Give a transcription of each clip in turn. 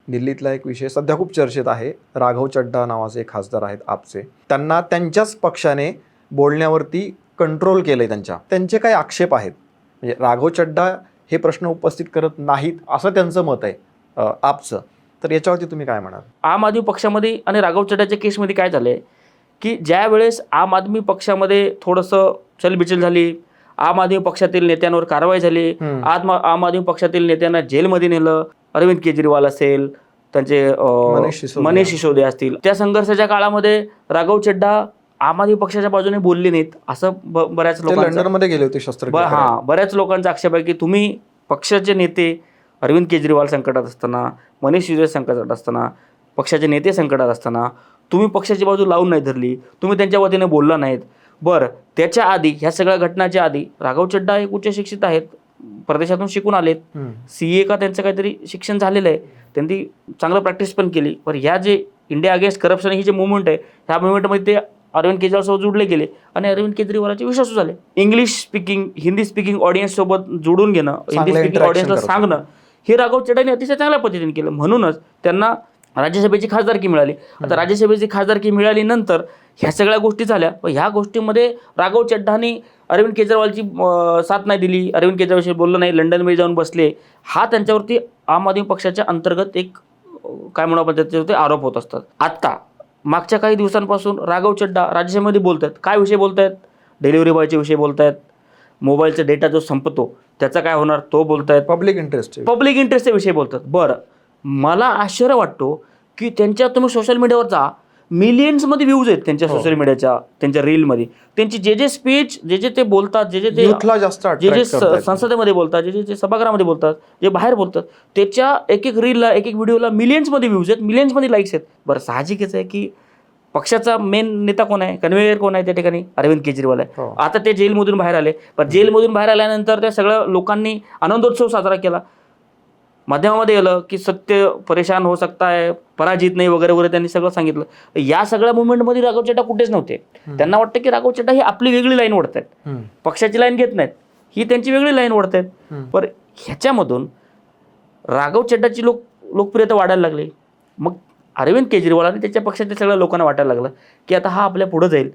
दिल्लीतला एक विषय सध्या खूप चर्चेत आहे. राघव चड्ढा नावाचे एक खासदार आहेत आपचे. त्यांना त्यांच्याच पक्षाने बोलण्यावरती कंट्रोल केलंय. त्यांचे काही आक्षेप आहेत. म्हणजे राघव चड्ढा हे प्रश्न उपस्थित करत नाहीत असं त्यांचं मत आहे आपचं. तर याच्यावरती तुम्ही काय म्हणाल? आम आदमी पक्षामध्ये आणि राघव चड्ढाच्या केसमध्ये काय झालंय की ज्या वेळेस आम आदमी पक्षामध्ये थोडंसं चलबिचल झाली, आम आदमी पक्षातील नेत्यांवर कारवाई झाली, आम आदमी पक्षातील नेत्यांना जेलमध्ये नेलं, अरविंद केजरीवाल असेल, त्यांचे मनीष सिसोदिया असतील, त्या संघर्षाच्या काळामध्ये राघव चड्ढा आम आदमी पक्षाच्या बाजूने बोलले नाहीत असं बऱ्याच लोकांचं लंडनमध्ये गेले होते शस्त्रक्रिया. बऱ्याच लोकांचा आक्षेप आहे की तुम्ही पक्षाचे नेते अरविंद केजरीवाल संकटात असताना, मनीष सिसोदिया संकटात असताना, पक्षाचे नेते संकटात असताना तुम्ही पक्षाची बाजू लावून नाही धरली, तुम्ही त्यांच्या वतीने बोलला नाहीत. बरं, त्याच्या आधी ह्या सगळ्या घटनाच्या आधी राघव चड्ढा एक उच्च शिक्षित आहेत, परदेशातून शिकून आलेत, CA का त्यांचं काहीतरी शिक्षण झालेलं आहे, त्यांनी चांगलं प्रॅक्टिस पण केली. पण ह्या जे इंडिया अगेन्स्ट करप्शन ही जे मुवमेंट आहे, ह्या मुवमेंटमध्ये ते अरविंद केजरीवालसोबत जोडले गेले आणि अरविंद केजरीवालाचे विश्वासू झाले. English speaking, Hindi speaking audience सोबत जोडून घेणं, हिंदी स्पीकिंग ऑडियन्सला सांगणं, हे राघव चड्ढाने अतिशय चांगल्या पद्धतीने केलं. म्हणूनच त्यांना राज्यसभेची खासदारकी मिळाली. आता राज्यसभेची खासदारकी मिळाली नंतर ह्या सगळ्या गोष्टी झाल्या. पण ह्या गोष्टीमध्ये राघव चड्ढाने अरविंद केजरीवालची साथ नाही दिली, अरविंद केजरीवालशी बोललं नाही, लंडनमध्ये जाऊन बसले, हा त्यांच्यावरती आम आदमी पक्षाच्या अंतर्गत एक काय म्हणू आपण त्याच्यावरती आरोप होत असतात. आत्ता मागच्या काही दिवसांपासून राघव चड्ढा राज्यसभेमध्ये बोलत आहेत. काय विषय बोलत आहेत? डिलिव्हरी बॉयचे विषय बोलत आहेत, मोबाईलचा डेटा जो संपतो त्याचा काय होणार तो बोलत आहेत, पब्लिक इंटरेस्टचे विषय बोलतात. बरं, मला आश्चर्य वाटतो की त्यांच्या तुम्ही सोशल मिडियावर जा, मिलियन्समध्ये व्ह्यूज आहेत त्यांच्या सोशल मीडियाच्या, त्यांच्या रीलमध्ये. त्यांची जे स्पीच, जे ते बोलतात, जे संसदेमध्ये बोलतात, जे सभागृहामध्ये बोलतात, जे बाहेर बोलतात, त्याच्या एक रीलला, एक व्हिडिओला मिलियन्समध्ये व्ह्यूज आहेत, मिलियन्समध्ये लाईक्स आहेत. बरं, साहजिकच आहे की पक्षाचा मेन नेता कोण आहे, कन्व्हेयर कोण आहे त्या ठिकाणी? अरविंद केजरीवाल आहे. आता ते जेलमधून बाहेर आले, पण जेलमधून बाहेर आल्यानंतर त्या सगळ्या लोकांनी आनंदोत्सव साजरा केला. माध्यमामध्ये गेलं की सत्य परेशान हो सकता है, पराजित नाही वगैरे वगैरे त्यांनी सगळं सांगितलं. या सगळ्या मुवमेंटमध्ये राघव चड्ढा कुठेच नव्हते. त्यांना वाटतं की राघव चड्ढा ही आपली वेगळी लाईन ओढत आहेत, पक्षाची लाईन घेत नाहीत, ही त्यांची वेगळी लाईन ओढत आहेत. पण ह्याच्यामधून राघव चड्ढाची लोकप्रियता वाढायला लागली. मग अरविंद केजरीवाल आणि त्याच्या पक्षाच्या सगळ्या लोकांना वाटायला लागलं की आता हा आपल्या पुढं जाईल,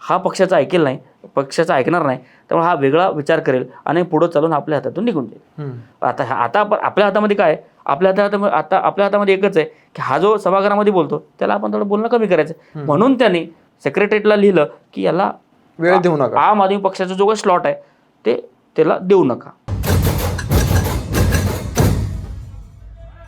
हा पक्षाचं ऐकेल नाही, पक्षाचं ऐकणार नाही, त्यामुळे हा वेगळा विचार करेल आणि पुढं चालून आपल्या हातातून निघून जाईल. आता आपल्या हातामध्ये काय? आपल्या हातामध्ये एकच आहे की हा जो सभागृहामध्ये बोलतो त्याला आपण थोडं बोलणं कमी करायचं. म्हणून त्यांनी सेक्रेटरीला लिहिलं की याला वेळ देऊ नका, आम आदमी पक्षाचा जो काही स्लॉट आहे ते त्याला देऊ नका.